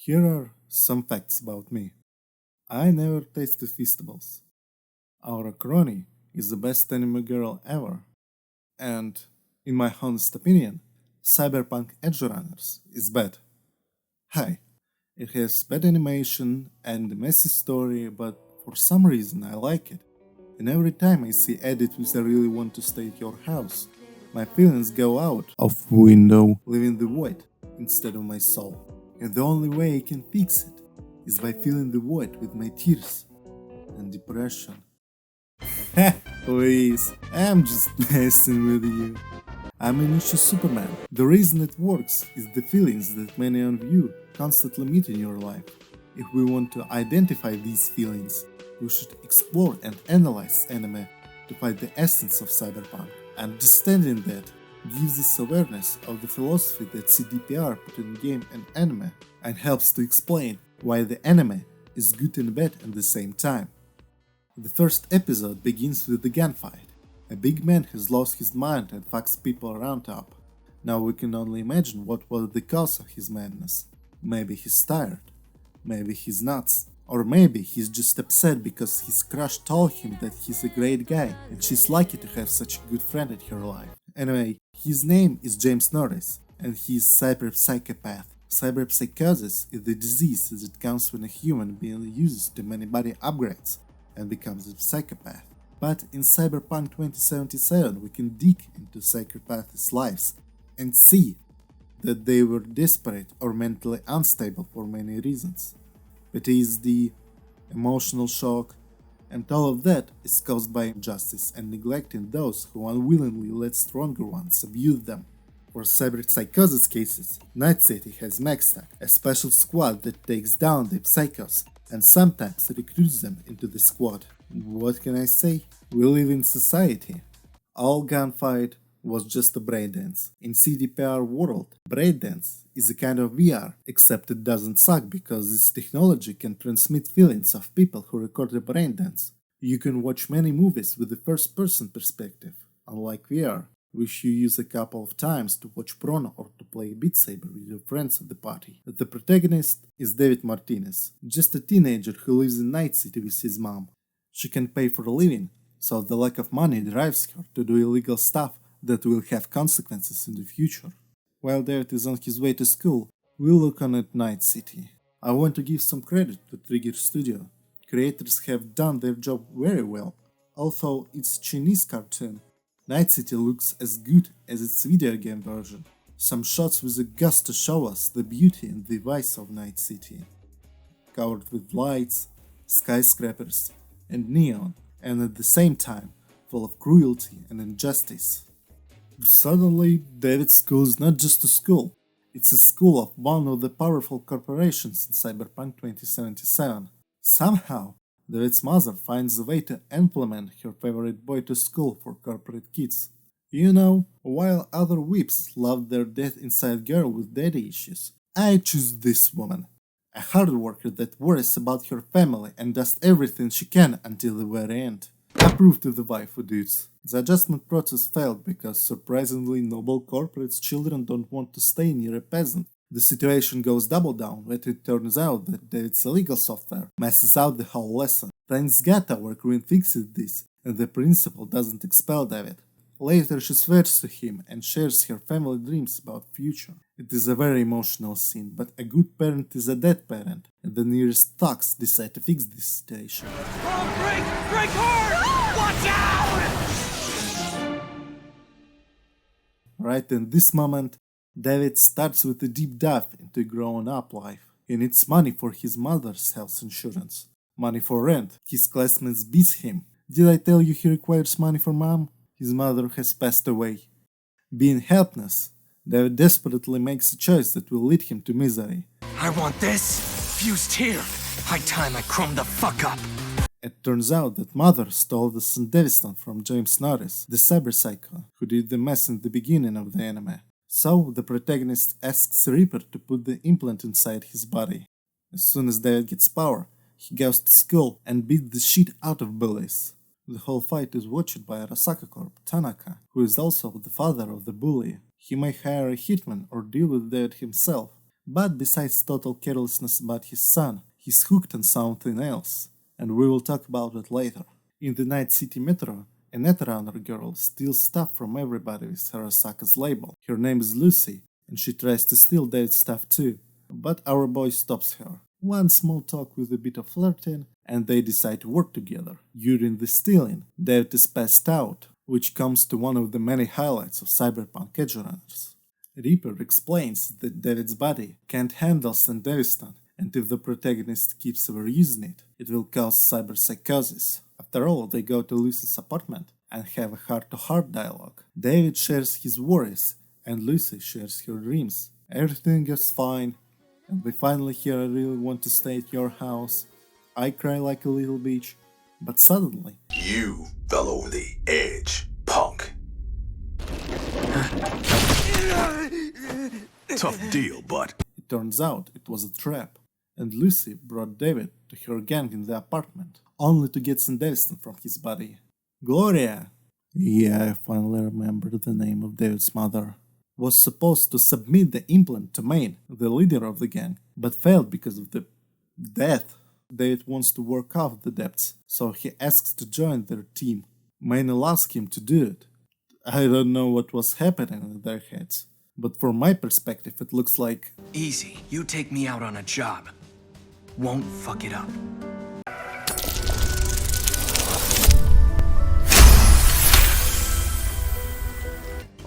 Here are some facts about me. I never tasted Feastables. Our crony is the best anime girl ever. And, in my honest opinion, Cyberpunk Edgerunners is bad. Hi, it has bad animation and a messy story, but for some reason I like it. And every time I see edit with "I really want to stay at your house," my feelings go out of window, leaving the void instead of my soul. And the only way I can fix it is by filling the void with my tears and depression. Heh, please, I'm just messing with you. I'm a niche Superman. The reason it works is the feelings that many of you constantly meet in your life. If we want to identify these feelings, we should explore and analyze anime to find the essence of cyberpunk. Understanding that gives us awareness of the philosophy that CDPR put in game and anime, and helps to explain why the anime is good and bad at the same time. The first episode begins with the gunfight. A big man has lost his mind and fucks people around up. Now we can only imagine what was the cause of his madness. Maybe he's tired, maybe he's nuts, or maybe he's just upset because his crush told him that he's a great guy and she's lucky to have such a good friend in her life. Anyway, his name is James Norris and he's cyberpsychopath. Cyberpsychosis is the disease that comes when a human being uses too many body upgrades and becomes a psychopath. But in Cyberpunk 2077 we can dig into psychopaths' lives and see that they were desperate or mentally unstable for many reasons. PTSD, emotional shock, and all of that is caused by injustice and neglecting those who unwillingly let stronger ones abuse them. For cyberpsychosis cases, Night City has MechStack, a special squad that takes down the psychos and sometimes recruits them into the squad. What can I say? We live in society. All gunfight was just a braindance. In CDPR world, braindance is a kind of VR, except it doesn't suck because this technology can transmit feelings of people who record the braindance. You can watch many movies with the first person perspective, unlike VR, which you use a couple of times to watch porno or to play Beat Saber with your friends at the party. The protagonist is David Martinez, just a teenager who lives in Night City with his mom. She can pay for a living, so the lack of money drives her to do illegal stuff that will have consequences in the future. While David is on his way to school, we look on at Night City. I want to give some credit to Trigger Studio. Creators have done their job very well. Although it's a Chinese cartoon, Night City looks as good as its video game version. Some shots with a gust to show us the beauty and the vice of Night City. Covered with lights, skyscrapers, and neon, and at the same time full of cruelty and injustice. Suddenly, David's school is not just a school, it's a school of one of the powerful corporations in Cyberpunk 2077. Somehow, David's mother finds a way to implement her favorite boy to school for corporate kids. You know, while other whips love their dead inside girl with daddy issues, I choose this woman. A hard worker that worries about her family and does everything she can until the very end. Approve to the waifu dudes. The adjustment process failed because surprisingly noble corporate's children don't want to stay near a peasant. The situation goes double down when it turns out that David's illegal software messes out the whole lesson. Thanks God our queen fixes this, and the principal doesn't expel David. Later she swears to him and shares her family dreams about future. It is a very emotional scene, but a good parent is a dead parent, and the nearest thugs decide to fix this situation. Oh, break hard! Watch out! Right in this moment, David starts with a deep dive into grown-up life. He needs money for his mother's health insurance, money for rent. His classmates beat him. Did I tell you he requires money for mom? His mother has passed away. Being helpless, David desperately makes a choice that will lead him to misery. I want this fused here. High time I chrome the fuck up. It turns out that mother stole the Sandevistan from James Norris, the cyber psycho, who did the mess in the beginning of the anime. So the protagonist asks Reaper to put the implant inside his body. As soon as David gets power, he goes to school and beats the shit out of bullies. The whole fight is watched by Arasaka Corp, Tanaka, who is also the father of the bully. He may hire a hitman or deal with David himself, But besides total carelessness about his son, he's hooked on something else, and we will talk about it later. In the Night City Metro, an Edgerunner girl steals stuff from everybody with Arasaka's label. Her name is Lucy, and she tries to steal David's stuff too, but our boy stops her. One small talk with a bit of flirting, and they decide to work together. During the stealing, David is passed out, which comes to one of the many highlights of Cyberpunk Edgerunners. Reaper explains that David's body can't handle Sandevistan, and if the protagonist keeps overusing it, it will cause cyberpsychosis. After all, they go to Lucy's apartment and have a heart-to-heart dialogue. David shares his worries, and Lucy shares her dreams. Everything is fine, and we finally hear I really want to stay at your house. I cry like a little bitch, but suddenly... You fell over the edge, punk. Tough deal, but... It turns out it was a trap, and Lucy brought David to her gang in the apartment, only to get Sandevistan from his body. Gloria! Yeah, I finally remembered the name of David's mother. Was supposed to submit the implant to Maine, the leader of the gang, but failed because of the death. David wants to work out the debts, so he asks to join their team. Maine will ask him to do it. I don't know what was happening in their heads, but from my perspective it looks like... Easy. You take me out on a job. Won't fuck it up.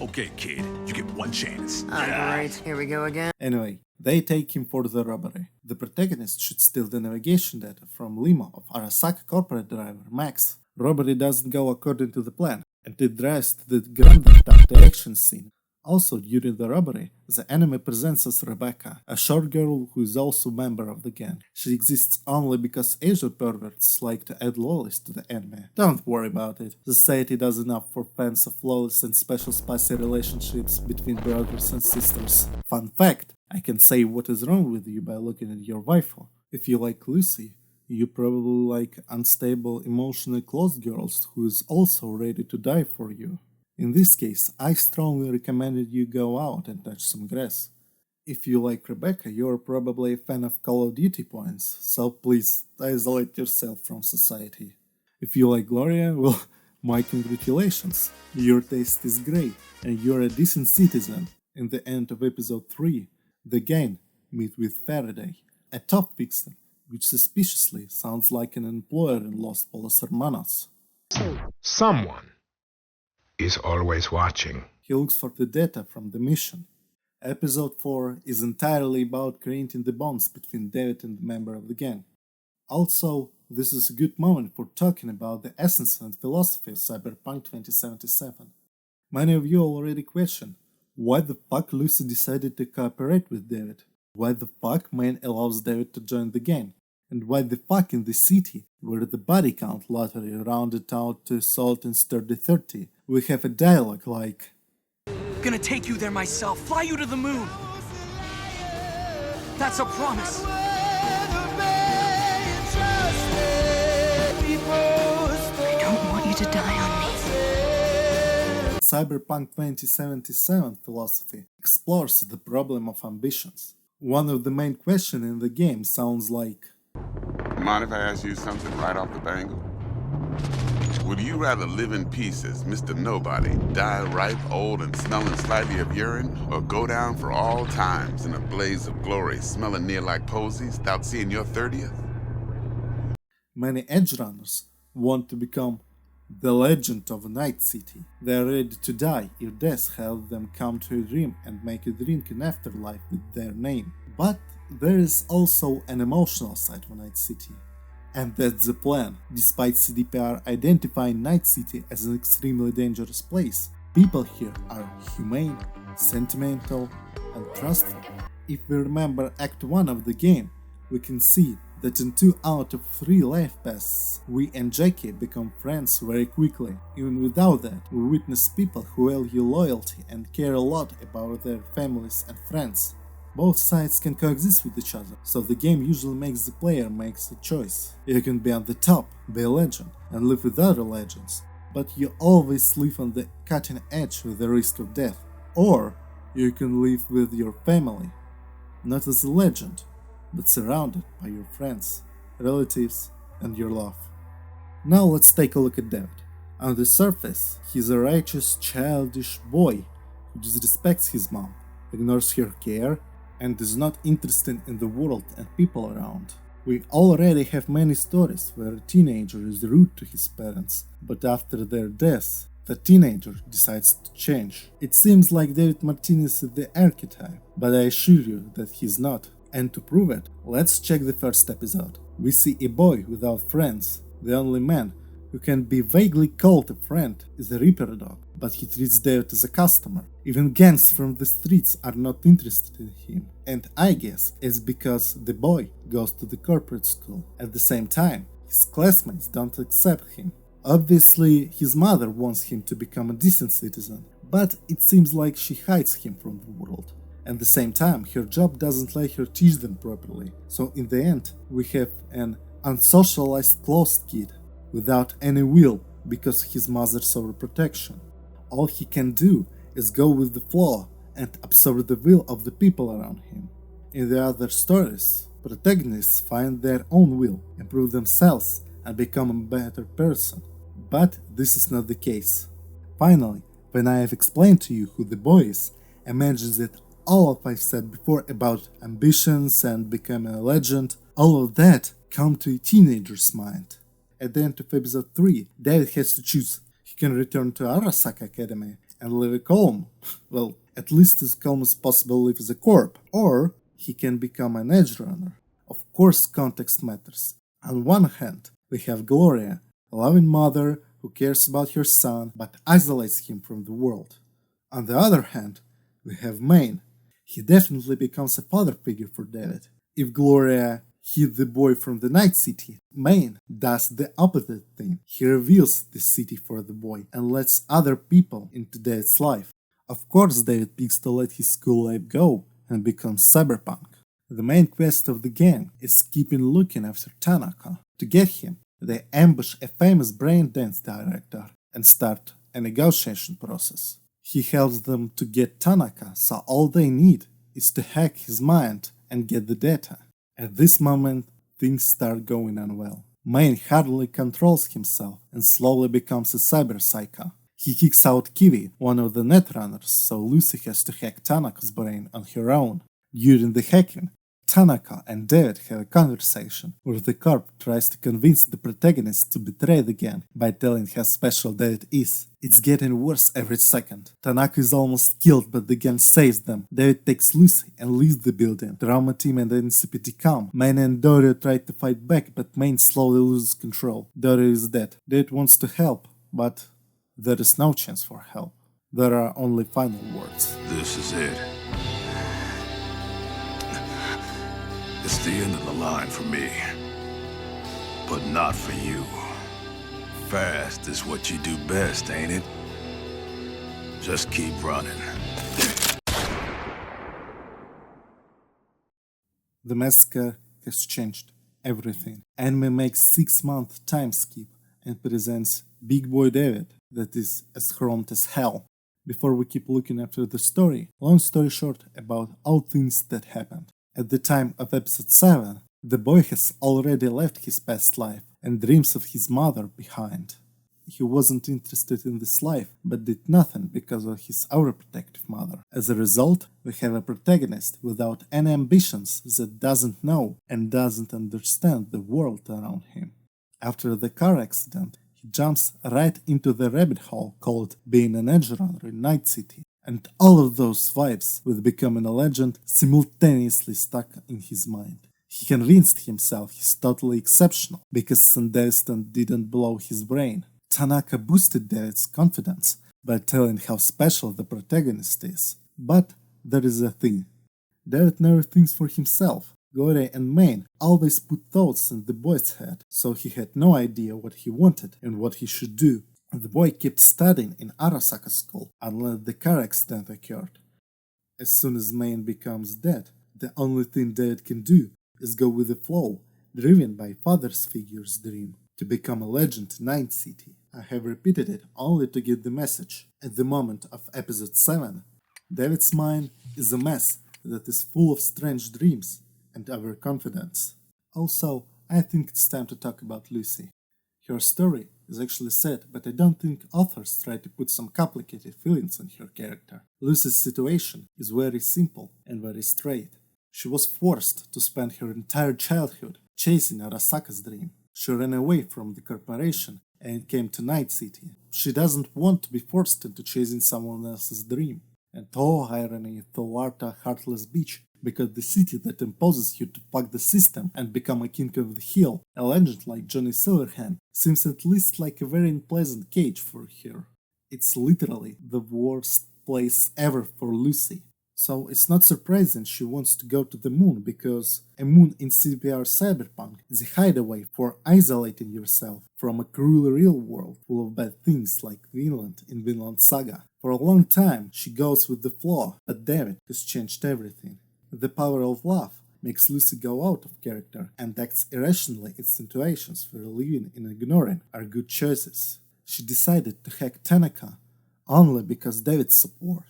Okay, kid, you get one chance. Alright, here we go again. Anyway, they take him for the robbery. The protagonist should steal the navigation data from limo of Arasaka corporate driver Max. Robbery doesn't go according to the plan, and it drives to the Grand Theft Auto action scene. Also, during the robbery, the anime presents us Rebecca, a short girl who is also a member of the gang. She exists only because Asian perverts like to add lolis to the anime. Don't worry about it. Society does enough for fans of lolis and special spicy relationships between brothers and sisters. Fun fact, I can say what is wrong with you by looking at your waifu. If you like Lucy, you probably like unstable, emotionally closed girls who is also ready to die for you. In this case, I strongly recommended you go out and touch some grass. If you like Rebecca, you're probably a fan of Call of Duty points, so please isolate yourself from society. If you like Gloria, well, my congratulations, your taste is great and you're a decent citizen. In the end of episode 3, the gang meet with Faraday, a top fixer, which suspiciously sounds like an employer in Los Polos Hermanos. Someone is always watching. He looks for the data from the mission. Episode 4 is entirely about creating the bonds between David and the member of the gang. Also, this is a good moment for talking about the essence and philosophy of Cyberpunk 2077. Many of you already question, why the fuck Lucy decided to cooperate with David? Why the fuck Maine allows David to join the gang? And why the fuck in the city, where the body count lottery rounded out to assault in sturdy 30, we have a dialogue like... Gonna take you there myself, fly you to the moon. That's a promise. I don't want you to die on me. Cyberpunk 2077 philosophy explores the problem of ambitions. One of the main questions in the game sounds like... Mind if I ask you something right off the bangle? Would you rather live in pieces, Mr. Nobody, die ripe, old, and smelling slightly of urine, or go down for all times in a blaze of glory, smelling near like posies, without seeing your 30th? Many Edgerunners want to become the legend of Night City. They are ready to die if death helps them come to a dream and make a drink in afterlife with their name. But there is also an emotional side of Night City. And that's the plan. Despite CDPR identifying Night City as an extremely dangerous place, people here are humane, sentimental, and trustful. If we remember Act 1 of the game, we can see that in 2 out of 3 life paths, we and Jackie become friends very quickly. Even without that, we witness people who value loyalty and care a lot about their families and friends. Both sides can coexist with each other, so the game usually makes the player makes a choice. You can be on the top, be a legend, and live with other legends, but you always live on the cutting edge with the risk of death. Or you can live with your family, not as a legend, but surrounded by your friends, relatives, and your love. Now let's take a look at David. On the surface, he's a righteous, childish boy who disrespects his mom, ignores her care, and is not interested in the world and people around. We already have many stories where a teenager is rude to his parents, but after their death, the teenager decides to change. It seems like David Martinez is the archetype, but I assure you that he's not. And to prove it, let's check the first episode. We see a boy without friends. The only man who can be vaguely called a friend is a Reaper dog, but he treats David as a customer. Even gangs from the streets are not interested in him, and I guess it's because the boy goes to the corporate school. At the same time, his classmates don't accept him. Obviously, his mother wants him to become a decent citizen, but it seems like she hides him from the world. At the same time, her job doesn't let her teach them properly, so in the end, we have an unsocialized closed kid without any will because his mother's overprotection. All he can do is go with the flow and absorb the will of the people around him. In the other stories, protagonists find their own will, improve themselves, and become a better person. But this is not the case. Finally, when I have explained to you who the boy is, imagine that all of I've said before about ambitions and becoming a legend, all of that come to a teenager's mind. At the end of episode 3, David has to choose. He can return to Arasaka Academy and live a calm, well, at least as calm as possible live as a corp, or he can become an Edgerunner. Of course, context matters. On one hand, we have Gloria, a loving mother who cares about her son but isolates him from the world. On the other hand, we have Maine. He definitely becomes a father figure for David. If Gloria hid the boy from the Night City, Maine does the opposite thing. He reveals the city for the boy and lets other people into David's life. Of course, David picks to let his school life go and becomes Cyberpunk. The main quest of the gang is keeping looking after Tanaka. To get him, they ambush a famous brain dance director and start a negotiation process. He helps them to get Tanaka, so all they need is to hack his mind and get the data. At this moment, things start going unwell. Maine hardly controls himself and slowly becomes a cyber psycho. He kicks out Kiwi, one of the Netrunners, so Lucy has to hack Tanaka's brain on her own. During the hacking, Tanaka and David have a conversation where the corp tries to convince the protagonist to betray the gang by telling how special David is. It's getting worse every second. Tanaka is almost killed, but the gang saves them. David takes Lucy and leaves the building. Drama team and NCPD come. Maine and Dory try to fight back, but Maine slowly loses control. Dory is dead. David wants to help, but there is no chance for help. There are only final words. This is it. It's the end of the line for me. But not for you. Fast is what you do best, ain't it? Just keep running. The massacre has changed everything. Anime makes 6-month time skip and presents Big Boy David that is as chromed as hell. Before we keep looking after the story, long story short about all things that happened. At the time of episode 7, the boy has already left his past life and dreams of his mother behind. He wasn't interested in this life, but did nothing because of his overprotective mother. As a result, we have a protagonist without any ambitions that doesn't know and doesn't understand the world around him. After the car accident, he jumps right into the rabbit hole called being an Edgerunner in Night City. And all of those vibes with becoming a legend simultaneously stuck in his mind. He convinced himself he's totally exceptional because Sanderstan didn't blow his brain. Tanaka boosted David's confidence by telling how special the protagonist is. But there is a thing. David never thinks for himself. Gore and Maine always put thoughts in the boy's head, so he had no idea what he wanted and what he should do. The boy kept studying in Arasaka school unless the car accident occurred. As soon as Maine becomes dead, the only thing David can do is go with the flow, driven by father's figure's dream to become a legend in Night City. I have repeated it only to get the message. At the moment of episode 7, David's mind is a mess that is full of strange dreams and overconfidence. Also, I think it's time to talk about Lucy. Her story is actually sad, but I don't think authors try to put some complicated feelings on her character. Lucy's situation is very simple and very straight. She was forced to spend her entire childhood chasing Arasaka's dream. She ran away from the corporation and came to Night City. She doesn't want to be forced into chasing someone else's dream. And oh irony, thou a heartless bitch, because the city that imposes you to fuck the system and become a king of the hill, a legend like Johnny Silverhand, seems at least like a very unpleasant cage for her. It's literally the worst place ever for Lucy. So it's not surprising she wants to go to the moon, because a moon in CDPR Cyberpunk is a hideaway for isolating yourself from a cruel real world full of bad things like Vinland in Vinland Saga. For a long time she goes with the flow, but David has changed everything. The power of love makes Lucy go out of character and acts irrationally in situations where living and ignoring are good choices. She decided to hack Tanaka only because David's support.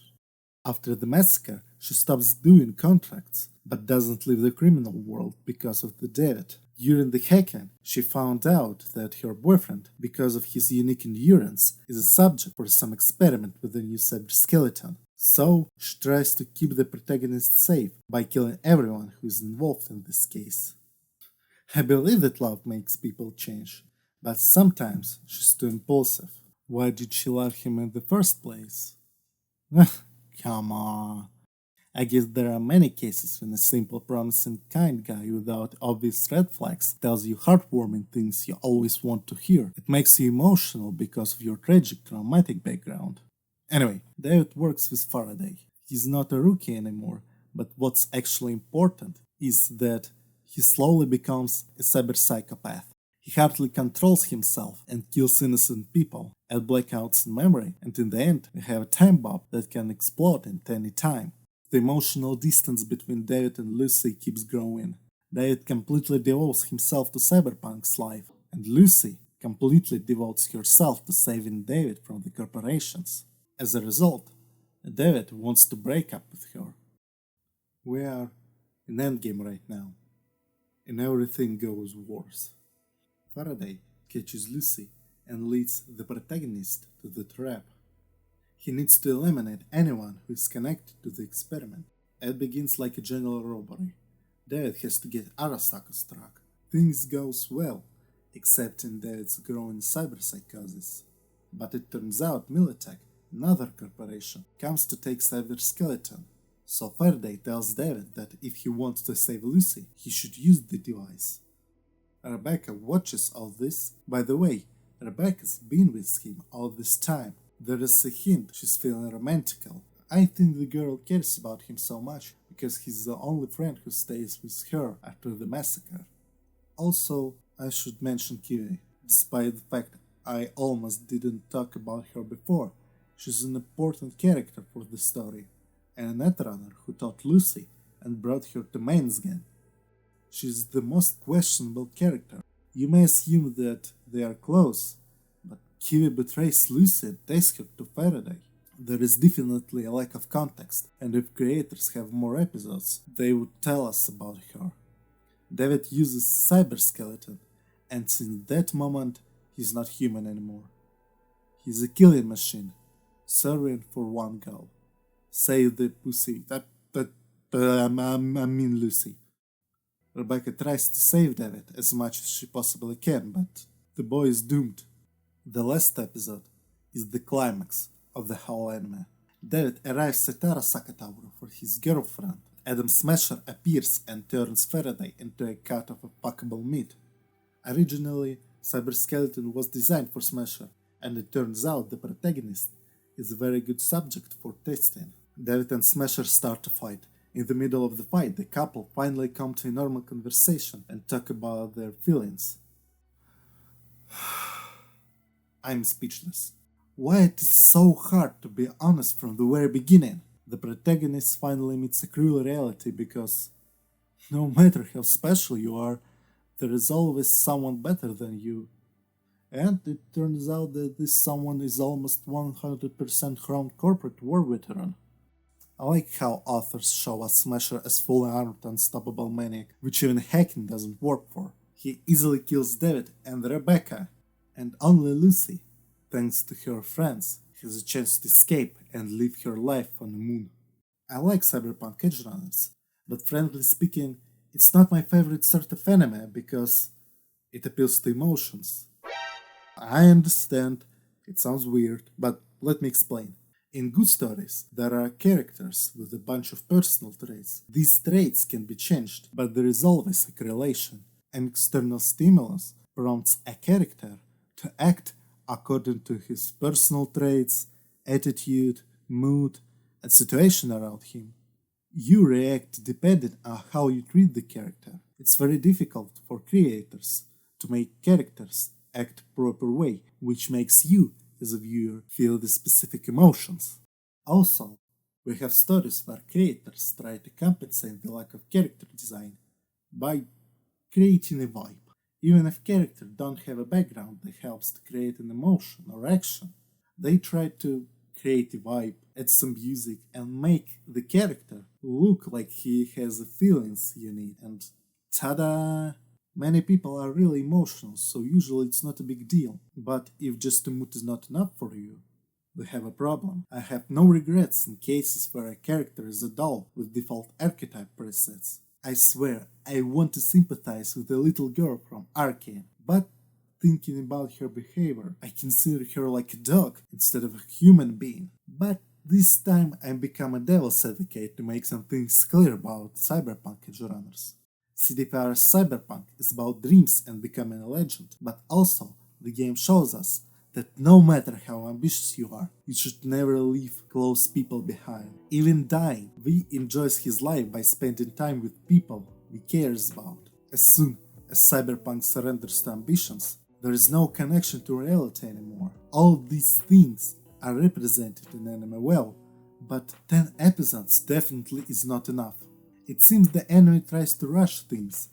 After the massacre, she stops doing contracts, but doesn't leave the criminal world because of the David. During the hacking, she found out that her boyfriend, because of his unique endurance, is a subject for some experiment with the new cyberskeleton. So, she tries to keep the protagonist safe by killing everyone who is involved in this case. I believe that love makes people change, but sometimes she's too impulsive. Why did she love him in the first place? Come on. I guess there are many cases when a simple, promising, kind guy without obvious red flags tells you heartwarming things you always want to hear. It makes you emotional because of your tragic, traumatic background. Anyway, David works with Faraday. He's not a rookie anymore, but what's actually important is that he slowly becomes a cyber psychopath. He hardly controls himself and kills innocent people, adds blackouts in memory, and in the end, we have a time bomb that can explode at any time. The emotional distance between David and Lucy keeps growing. David completely devotes himself to Cyberpunk's life, and Lucy completely devotes herself to saving David from the corporations. As a result, David wants to break up with her. We are in Endgame right now, and everything goes worse. Faraday catches Lucy and leads the protagonist to the trap. He needs to eliminate anyone who is connected to the experiment. It begins like a general robbery. David has to get Arasaka's truck. Things goes well, except in David's growing cyberpsychosis. But it turns out Militech, another corporation, comes to take Cyberskeleton. So Faraday tells David that if he wants to save Lucy, he should use the device. Rebecca watches all this. By the way, Rebecca's been with him all this time. There is a hint she's feeling romantical. I think the girl cares about him so much because he's the only friend who stays with her after the massacre. Also, I should mention Kiwi. Despite the fact I almost didn't talk about her before, she's an important character for the story, and a netrunner who taught Lucy and brought her to Mainsgan. She's the most questionable character. You may assume that they are close, but Kiwi betrays Lucy and takes her to Faraday. There is definitely a lack of context, and if creators have more episodes, they would tell us about her. David uses Cyberskeleton, and since that moment, he's not human anymore. He's a killing machine, serving for one goal. Save the pussy. I mean Lucy. Rebecca tries to save David as much as she possibly can, but the boy is doomed. The last episode is the climax of the whole anime. David arrives at Arasaka Tower for his girlfriend. Adam Smasher appears and turns Faraday into a cut of a fuckable meat. Originally, Cyberskeleton was designed for Smasher, and it turns out the protagonist is a very good subject for testing. David and Smasher start to fight. In the middle of the fight, the couple finally come to a normal conversation and talk about their feelings. I'm speechless. Why it is so hard to be honest from the very beginning? The protagonist finally meets a cruel reality because no matter how special you are, there is always someone better than you. And it turns out that this someone is almost 100% crowned corporate war veteran. I like how authors show us Smasher as fully armed, unstoppable maniac, which even hacking doesn't work for. He easily kills David and Rebecca, and only Lucy, thanks to her friends, has a chance to escape and live her life on the moon. I like Cyberpunk Edgerunners, but frankly speaking, it's not my favorite sort of anime because it appeals to emotions. I understand, it sounds weird, but let me explain. In good stories, there are characters with a bunch of personal traits. These traits can be changed, but there is always a correlation. An external stimulus prompts a character to act according to his personal traits, attitude, mood, and situation around him. You react depending on how you treat the character. It's very difficult for creators to make characters act proper way, which makes you, as a viewer, feel the specific emotions. Also, we have stories where creators try to compensate the lack of character design by creating a vibe. Even if characters don't have a background that helps to create an emotion or action, they try to create a vibe, add some music, and make the character look like he has the feelings you need. And ta-da! Many people are really emotional, so usually it's not a big deal. But if just the mood is not enough for you, we have a problem. I have no regrets in cases where a character is a doll with default archetype presets. I swear, I want to sympathize with the little girl from Arcane, but thinking about her behavior, I consider her like a dog instead of a human being. But this time I become a devil's advocate to make some things clear about Cyberpunk Edgerunners. CDPR Cyberpunk is about dreams and becoming a legend, but also the game shows us that no matter how ambitious you are, you should never leave close people behind. Even dying, V enjoys his life by spending time with people he cares about. As soon as Cyberpunk surrenders to ambitions, there is no connection to reality anymore. All these things are represented in anime well, but 10 episodes definitely is not enough. It seems the anime tries to rush things,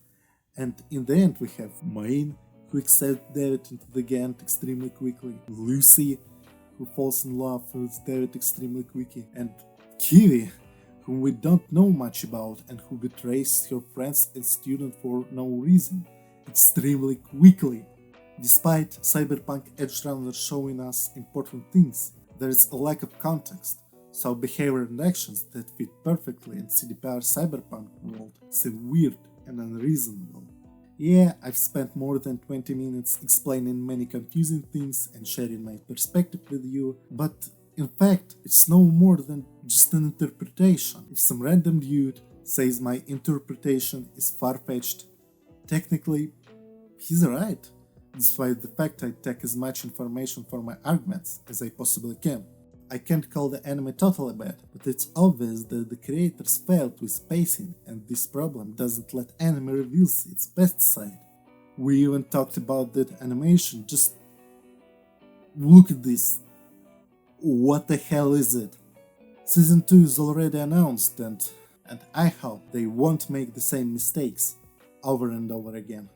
and in the end we have Main, who accepts David into the gang extremely quickly, Lucy, who falls in love with David extremely quickly, and Kiwi, whom we don't know much about and who betrays her friends and student for no reason, extremely quickly. Despite Cyberpunk Edgerunners showing us important things, there is a lack of context, so behavior and actions that fit perfectly in CDPR Cyberpunk world seem weird and unreasonable. Yeah, I've spent more than 20 minutes explaining many confusing things and sharing my perspective with you, but in fact, it's no more than just an interpretation. If some random dude says my interpretation is far-fetched, technically, he's right, despite the fact I take as much information for my arguments as I possibly can. I can't call the anime totally bad, but it's obvious that the creators failed with pacing, and this problem doesn't let anime reveal its best side. We even talked about that animation, just look at this. What the hell is it? Season 2 is already announced and I hope they won't make the same mistakes over and over again.